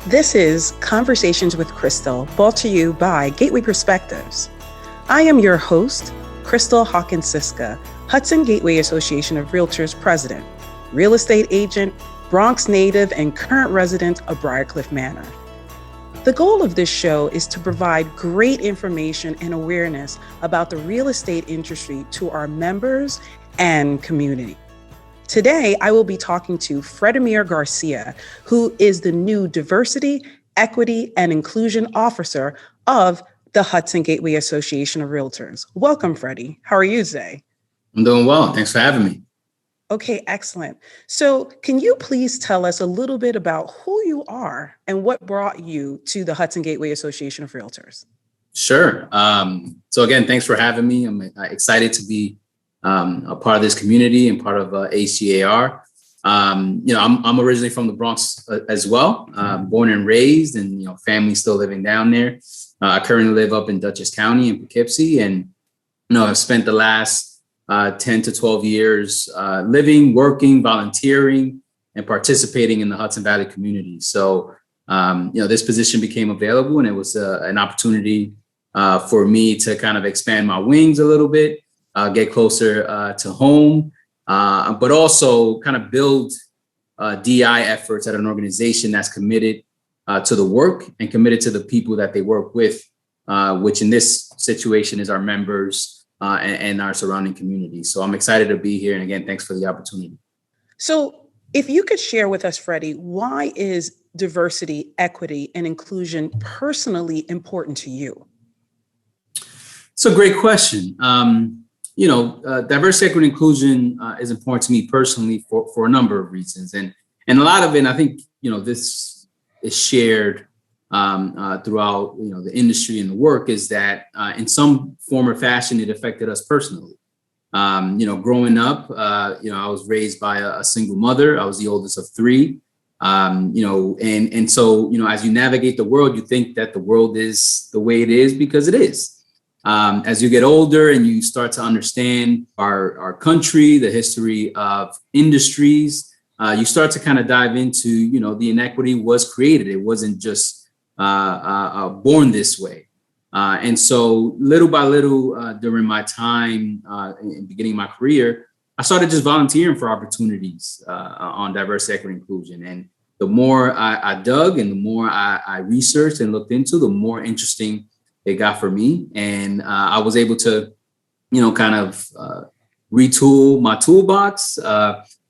This is Conversations with Crystal, brought to you by Gateway Perspectives. I am your host, Crystal Hawkins-Siska, Hudson Gateway Association of Realtors President, real estate agent, Bronx native, and current resident of Briarcliff Manor. The goal of this show is to provide great information and awareness about the real estate industry to our members and community. Today, I will be talking to Freddie Garcia, who is the new Diversity, Equity, and Inclusion Officer of the Hudson Gateway Association of Realtors. Welcome, Freddie. How are you today? I'm doing well. Thanks for having me. Okay, excellent. So can you please tell us a little bit about who you are and what brought you to the Hudson Gateway Association of Realtors? Sure. So again, thanks for having me. I'm excited to be a part of this community and part of HGAR. I'm originally from the Bronx as well, born and raised, and family still living down there. I currently live up in Dutchess County in Poughkeepsie, and I've spent the last 10 to 12 years living, working, volunteering, and participating in the Hudson Valley community. So this position became available, and it was an opportunity for me to kind of expand my wings a little bit. Get closer to home, but also kind of build DI efforts at an organization that's committed to the work and committed to the people that they work with, which in this situation is our members and our surrounding community. So I'm excited to be here. And again, thanks for the opportunity. So if you could share with us, Freddie, why is diversity, equity, and inclusion personally important to you? It's a great question. Diversity, equity, and inclusion is important to me personally for a number of reasons. And a lot of it, and I think, this is shared throughout, the industry and the work, is that in some form or fashion, it affected us personally. Growing up, I was raised by a single mother. I was the oldest of three. And so, as you navigate the world, you think that the world is the way it is because it is. As you get older and you start to understand our country, the history of industries, you start to kind of dive into, the inequity was created. It wasn't just born this way. And so little by little during my time in beginning my career, I started just volunteering for opportunities on diversity, equity, inclusion. And the more I dug and the more I researched and looked into, the more interesting it got for me. And I was able to, kind of retool my toolbox,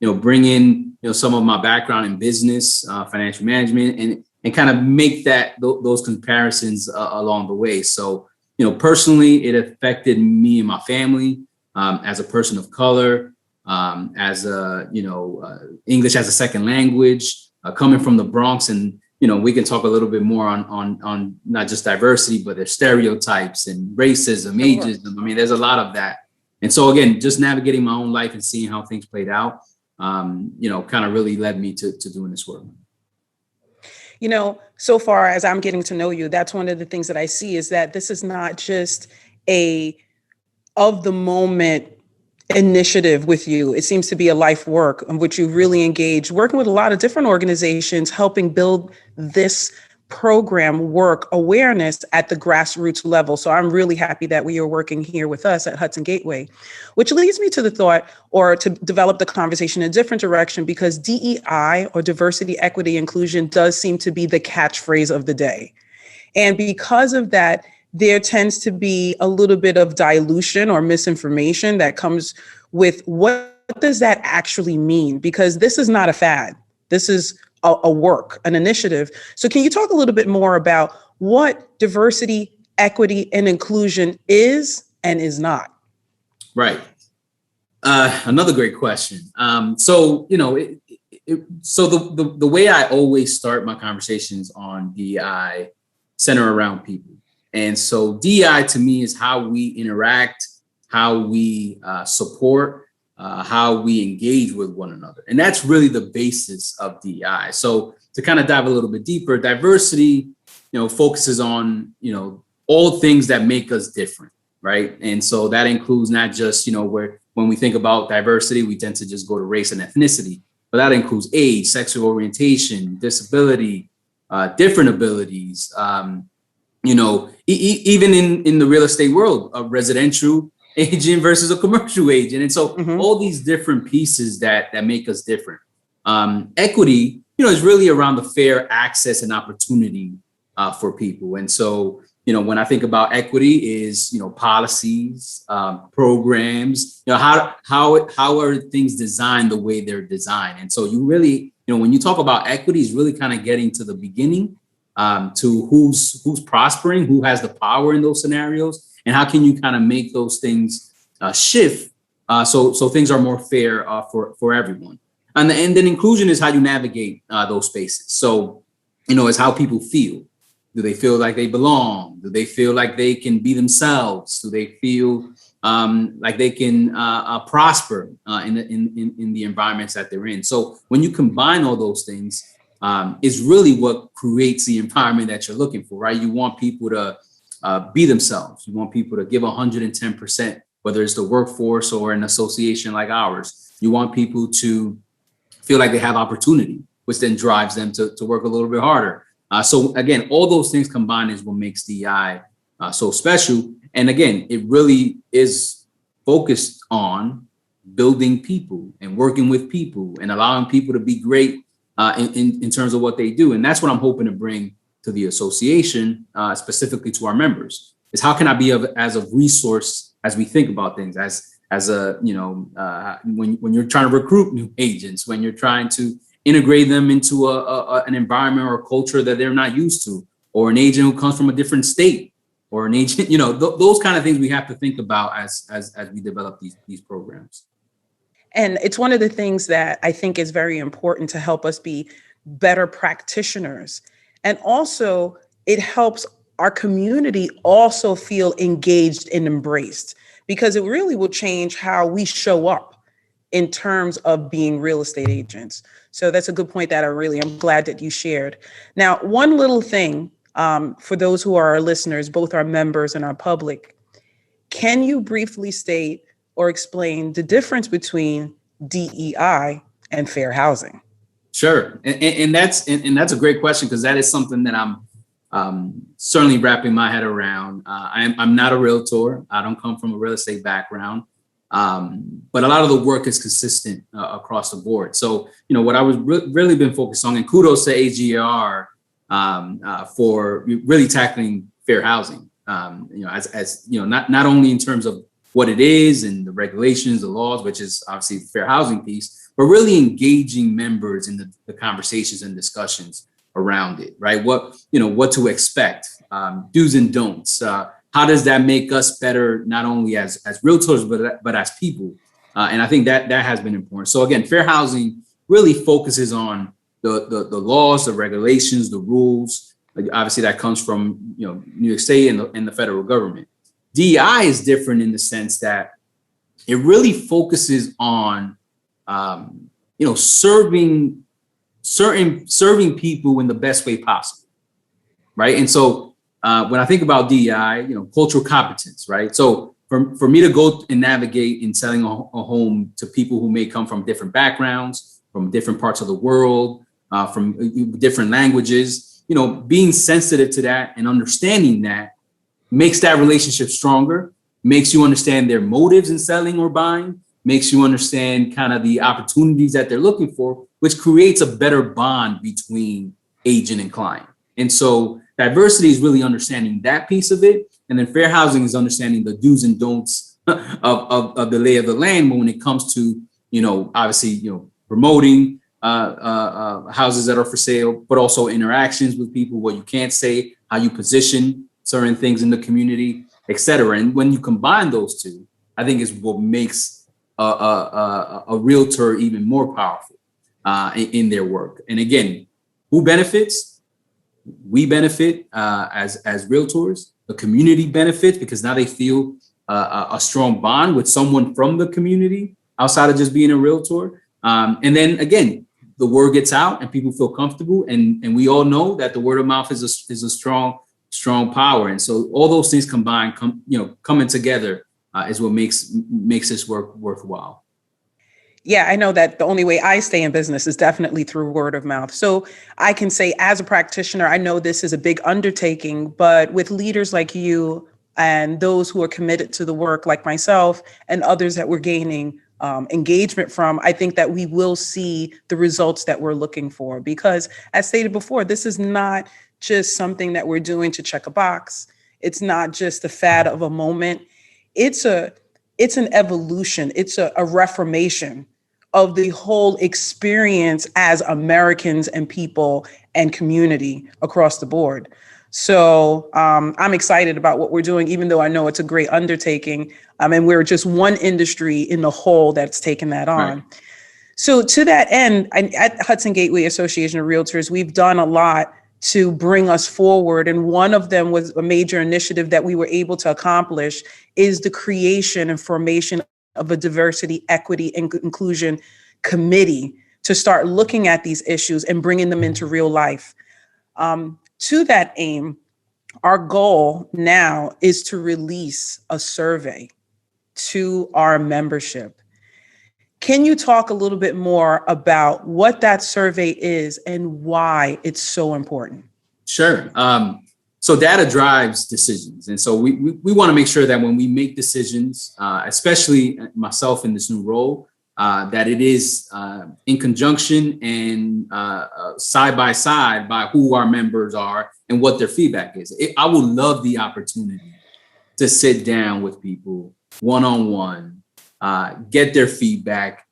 bring in, some of my background in business, financial management, and kind of make those comparisons along the way. So, personally, it affected me and my family as a person of color, as English as a second language, coming from the Bronx. And we can talk a little bit more on not just diversity, but there's stereotypes and racism, ageism. I mean, there's a lot of that. And so again, just navigating my own life and seeing how things played out, kind of really led me to doing this work. So far as I'm getting to know you, that's one of the things that I see is that this is not just a of the moment initiative with you. It seems to be a life work in which you really engage, working with a lot of different organizations, helping build this program work awareness at the grassroots level. So I'm really happy that we are working here with us at Hudson Gateway, which leads me to the thought, or to develop the conversation in a different direction, because DEI, or diversity, equity, inclusion, does seem to be the catchphrase of the day. And because of that, there tends to be a little bit of dilution or misinformation that comes with what does that actually mean? Because this is not a fad. This is a work, an initiative. So can you talk a little bit more about what diversity, equity, and inclusion is and is not? Right. Another great question. So the way I always start my conversations on DEI center around people. And so DEI to me is how we interact, how we support, how we engage with one another. And that's really the basis of DEI. So to kind of dive a little bit deeper, diversity, focuses on, all things that make us different, right? And so that includes not just, where when we think about diversity, we tend to just go to race and ethnicity, but that includes age, sexual orientation, disability, different abilities. Even in the real estate world, a residential agent versus a commercial agent. And so all these different pieces that make us different. Equity, is really around the fair access and opportunity for people. And so, when I think about equity is, policies, programs, how are things designed the way they're designed. And so you really, when you talk about equity, is really kind of getting to the beginning, to who's prospering, who has the power in those scenarios, and how can you kind of make those things shift so things are more fair for everyone. And then inclusion is how you navigate those spaces. So, it's how people feel. Do they feel like they belong? Do they feel like they can be themselves? Do they feel like they can prosper in the environments that they're in? So when you combine all those things, is really what creates the environment that you're looking for, right? You want people to be themselves. You want people to give 110%, whether it's the workforce or an association like ours. You want people to feel like they have opportunity, which then drives them to work a little bit harder. So again, all those things combined is what makes DEI so special. And again, it really is focused on building people and working with people and allowing people to be great in terms of what they do. And that's what I'm hoping to bring to the association, specifically to our members, is how can I be as a resource as we think about things, as a, when you're trying to recruit new agents, when you're trying to integrate them into an environment or a culture that they're not used to, or an agent who comes from a different state, or an agent, those kind of things we have to think about as we develop these programs. And it's one of the things that I think is very important to help us be better practitioners. And also it helps our community also feel engaged and embraced, because it really will change how we show up in terms of being real estate agents. So that's a good point that I'm glad that you shared. Now, one little thing for those who are our listeners, both our members and our public, can you briefly state or explain the difference between DEI and fair housing? Sure. And that's a great question, because that is something that I'm certainly wrapping my head around. I'm not a realtor. I don't come from a real estate background. But a lot of the work is consistent across the board. So, what I was really been focused on, and kudos to AGR for really tackling fair housing, not only in terms of what it is and the regulations, the laws, which is obviously the fair housing piece, but really engaging members in the conversations and discussions around it, right? What to expect, do's and don'ts. How does that make us better, not only as realtors, but as people? And I think that has been important. So again, fair housing really focuses on the laws, the regulations, the rules. Obviously, that comes from New York State and the federal government. DEI is different in the sense that it really focuses on serving people in the best way possible, right? And so when I think about DEI, cultural competence, right? So for me to go and navigate in selling a home to people who may come from different backgrounds, from different parts of the world, from different languages, being sensitive to that and understanding that makes that relationship stronger, makes you understand their motives in selling or buying, makes you understand kind of the opportunities that they're looking for, which creates a better bond between agent and client. And so diversity is really understanding that piece of it. And then fair housing is understanding the do's and don'ts of the lay of the land when it comes to, obviously, promoting houses that are for sale, but also interactions with people, what you can't say, how you position certain things in the community, et cetera. And when you combine those two, I think is what makes a realtor even more powerful in their work. And again, who benefits? We benefit as realtors. The community benefits because now they feel a strong bond with someone from the community outside of just being a realtor. And then again, the word gets out and people feel comfortable. And we all know that the word of mouth is a strong power. And so all those things combined, coming together is what makes this work worthwhile. Yeah, I know that the only way I stay in business is definitely through word of mouth. So I can say, as a practitioner, I know this is a big undertaking, but with leaders like you and those who are committed to the work, like myself and others that we're gaining engagement from, I think that we will see the results that we're looking for. Because, as stated before, this is not just something that we're doing to check a box. It's not just the fad of a moment. It's a it's an evolution. It's a reformation of the whole experience as Americans and people and community across the board. So I'm excited about what we're doing, even though I know it's a great undertaking. And we're just one industry in the whole that's taken that Right. on. So to that end, at Hudson Gateway Association of Realtors, we've done a lot to bring us forward. And one of them was a major initiative that we were able to accomplish is the creation and formation of a diversity, equity, and inclusion committee to start looking at these issues and bringing them into real life. To that aim, our goal now is to release a survey to our membership. Can you talk a little bit more about what that survey is and why it's so important? Sure. So data drives decisions. And so we want to make sure that when we make decisions, especially myself in this new role, that it is in conjunction and side by side by who our members are and what their feedback is. I would love the opportunity to sit down with people one-on-one, get their feedback,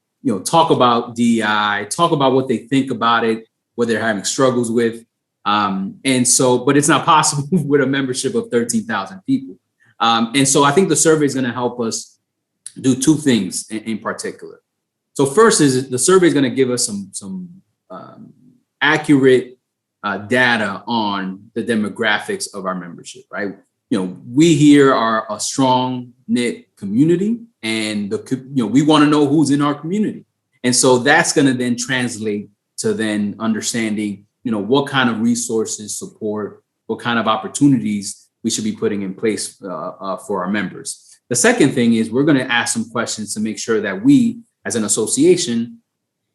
talk about DEI, talk about what they think about it, what they're having struggles with. But it's not possible with a membership of 13,000 people. And so I think the survey is going to help us do two things in particular. So first is the survey is going to give us some accurate data on the demographics of our membership, right? We here are a strong knit community, and we want to know who's in our community. And so that's going to then translate to then understanding, what kind of resources, support, what kind of opportunities we should be putting in place for our members. The second thing is we're going to ask some questions to make sure that we, as an association,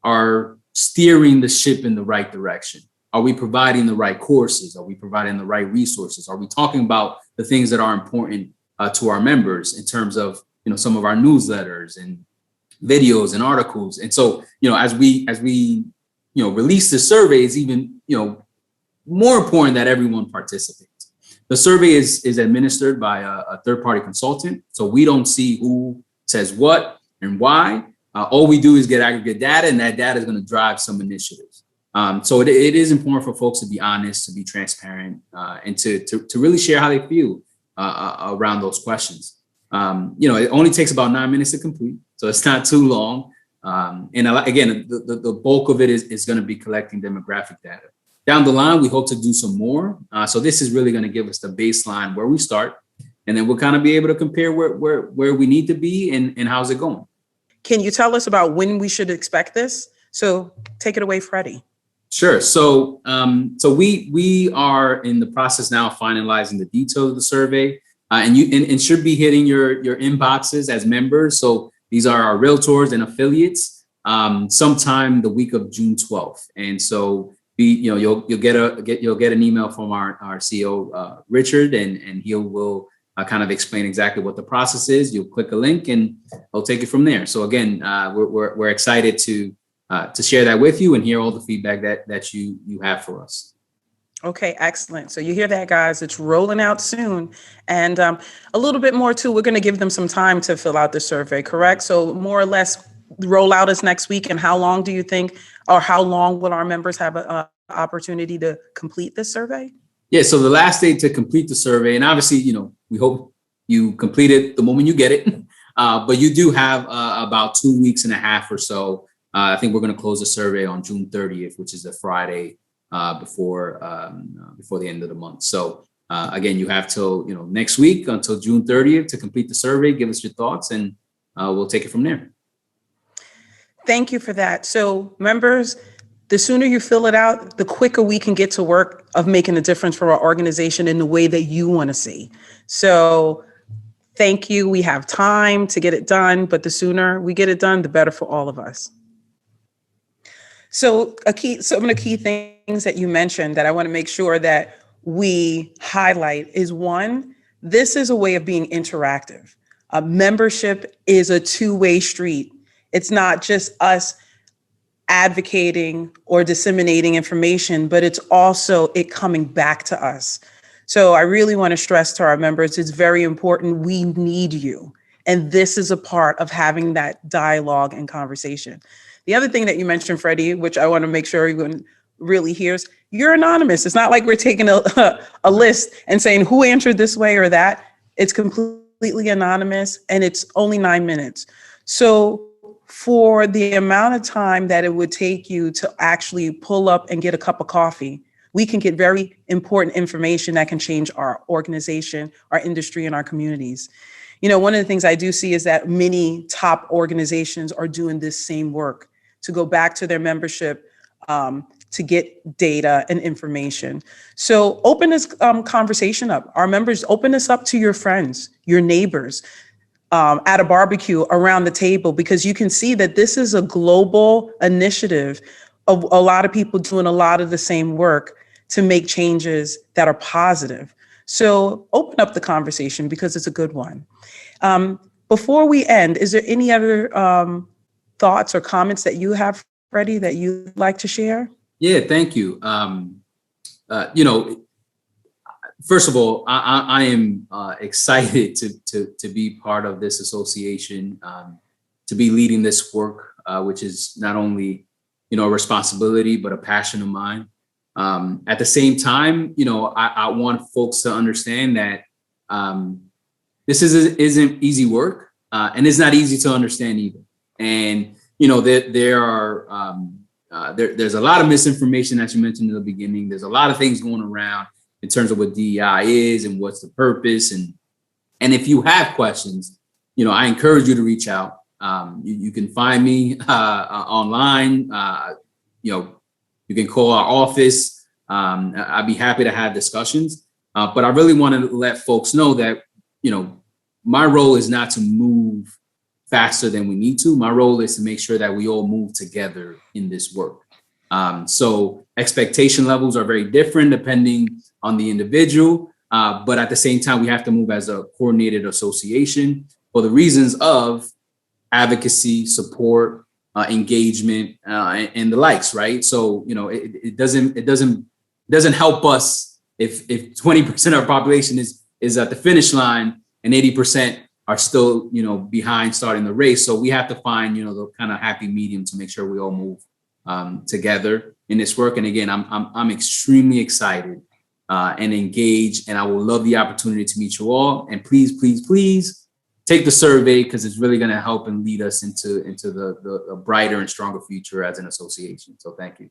are steering the ship in the right direction. Are we providing the right courses? Are we providing the right resources? Are we talking about the things that are important to our members in terms of, some of our newsletters and videos and articles? And so, as we release the survey, it's even, more important that everyone participates. The survey is administered by a third-party consultant. So we don't see who says what and why. All we do is get aggregate data, and that data is going to drive some initiatives. So it is important for folks to be honest, to be transparent, and to really share how they feel around those questions. It only takes about 9 minutes to complete, so it's not too long. And again, the bulk of it is going to be collecting demographic data. Down the line, we hope to do some more. So this is really going to give us the baseline where we start, and then we'll kind of be able to compare where we need to be and how's it going. Can you tell us about when we should expect this? So take it away, Freddie. Sure. So we are in the process now of finalizing the details of the survey, and should be hitting your inboxes as members. So these are our realtors and affiliates sometime the week of June 12th. And so you'll get an email from our CEO Richard, and he will kind of explain exactly what the process is. You'll click a link and he'll take it from there. So again, we're excited to share that with you and hear all the feedback that you have for us. Okay, excellent. So you hear that, guys? It's rolling out soon. And a little bit more too, we're going to give them some time to fill out the survey, correct? So more or less rollout is next week. And how long do you think, or how long will our members have an opportunity to complete this survey? Yeah, so the last day to complete the survey, and obviously, we hope you complete it the moment you get it, but you do have about 2 weeks and a half or so. I think we're going to close the survey on June 30th, which is a Friday before the end of the month. So again, you have till next week until June 30th to complete the survey. Give us your thoughts, and we'll take it from there. Thank you for that. So members, the sooner you fill it out, the quicker we can get to work of making a difference for our organization in the way that you want to see. So Thank you. We have time to get it done, but the sooner we get it done, the better for all of us. So some of the key things that you mentioned that I want to make sure that we highlight is one, this is a way of being interactive. Membership is a two-way street. It's not just us advocating or disseminating information, but it's also it coming back to us. So I really want to stress to our members, it's very important. We need you. And this is a part of having that dialogue and conversation. The other thing that you mentioned, Freddie, which I want to make sure everyone really hears, you're anonymous. It's not like we're taking a list and saying who answered this way or that. It's completely anonymous and it's only 9 minutes. So for the amount of time that it would take you to actually pull up and get a cup of coffee, we can get very important information that can change our organization, our industry, and our communities. You know, one of the things I do see is that many top organizations are doing this same work to go back to their membership, to get data and information. So open this conversation up. Our members, open this up to your friends, your neighbors, at a barbecue around the table, because you can see that this is a global initiative of a lot of people doing a lot of the same work to make changes that are positive. So open up the conversation because it's a good one. Before we end, is there any other thoughts or comments that you have, Freddie, that you'd like to share? Yeah, thank you. You know, first of all, I am excited to be part of this association, to be leading this work, which is not only, you know, a responsibility, but a passion of mine. At the same time, you know, I want folks to understand that this isn't easy work, and it's not easy to understand either. And, you know, there's a lot of misinformation that you mentioned in the beginning. There's a lot of things going around in terms of what DEI is and what's the purpose. And if you have questions, you know, I encourage you to reach out. You can find me online. You know, you can call our office. I'd be happy to have discussions. But I really want to let folks know that, you know, my role is not to move faster than we need to. My role is to make sure that we all move together in this work. So expectation levels are very different depending on the individual. But at the same time, we have to move as a coordinated association for the reasons of advocacy, support, engagement, and the likes, right? So, you know, it doesn't help us if 20% of our population is at the finish line and 80% are still, you know, behind starting the race. So we have to find, you know, the kind of happy medium to make sure we all move together in this work. And again, I'm extremely excited and engaged, and I will love the opportunity to meet you all. And please, please, please take the survey, because it's really going to help and lead us into the brighter and stronger future as an association. So thank you.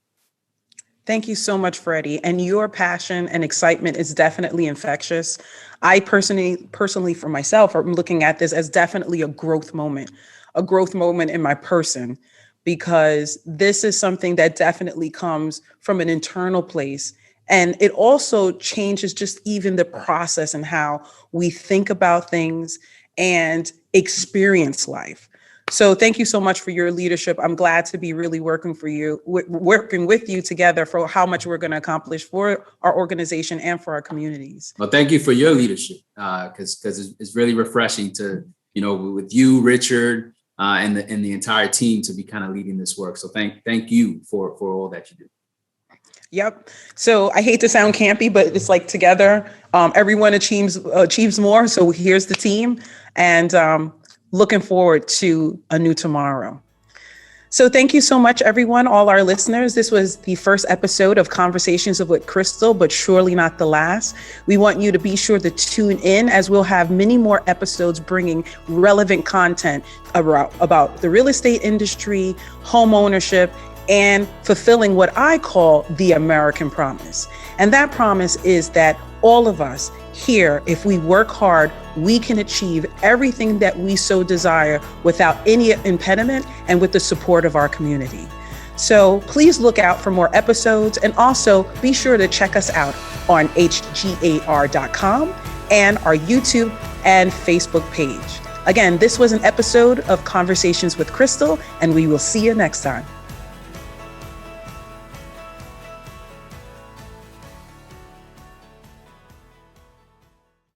Thank you so much, Freddie. And your passion and excitement is definitely infectious. I personally for myself, I'm looking at this as definitely a growth moment in my person, because this is something that definitely comes from an internal place. And it also changes just even the process and how we think about things and experience life. So thank you so much for your leadership. I'm glad to be really working with you together for how much we're going to accomplish for our organization and for our communities. Well, thank you for your leadership, because it's really refreshing to, you know, with you, Richard, and the entire team to be kind of leading this work. So thank you for all that you do. Yep. So I hate to sound campy, but it's like together, everyone achieves more. So here's the team, and looking forward to a new tomorrow. So thank you so much, everyone, all our listeners. This was the first episode of Conversations with Crystal, but surely not the last. We want you to be sure to tune in, as we'll have many more episodes bringing relevant content about the real estate industry, home ownership, and fulfilling what I call the American promise. And that promise is that all of us here, if we work hard, we can achieve everything that we so desire without any impediment and with the support of our community. So please look out for more episodes, and also be sure to check us out on hgar.com and our YouTube and Facebook page. Again, this was an episode of Conversations with Crystal, and we will see you next time.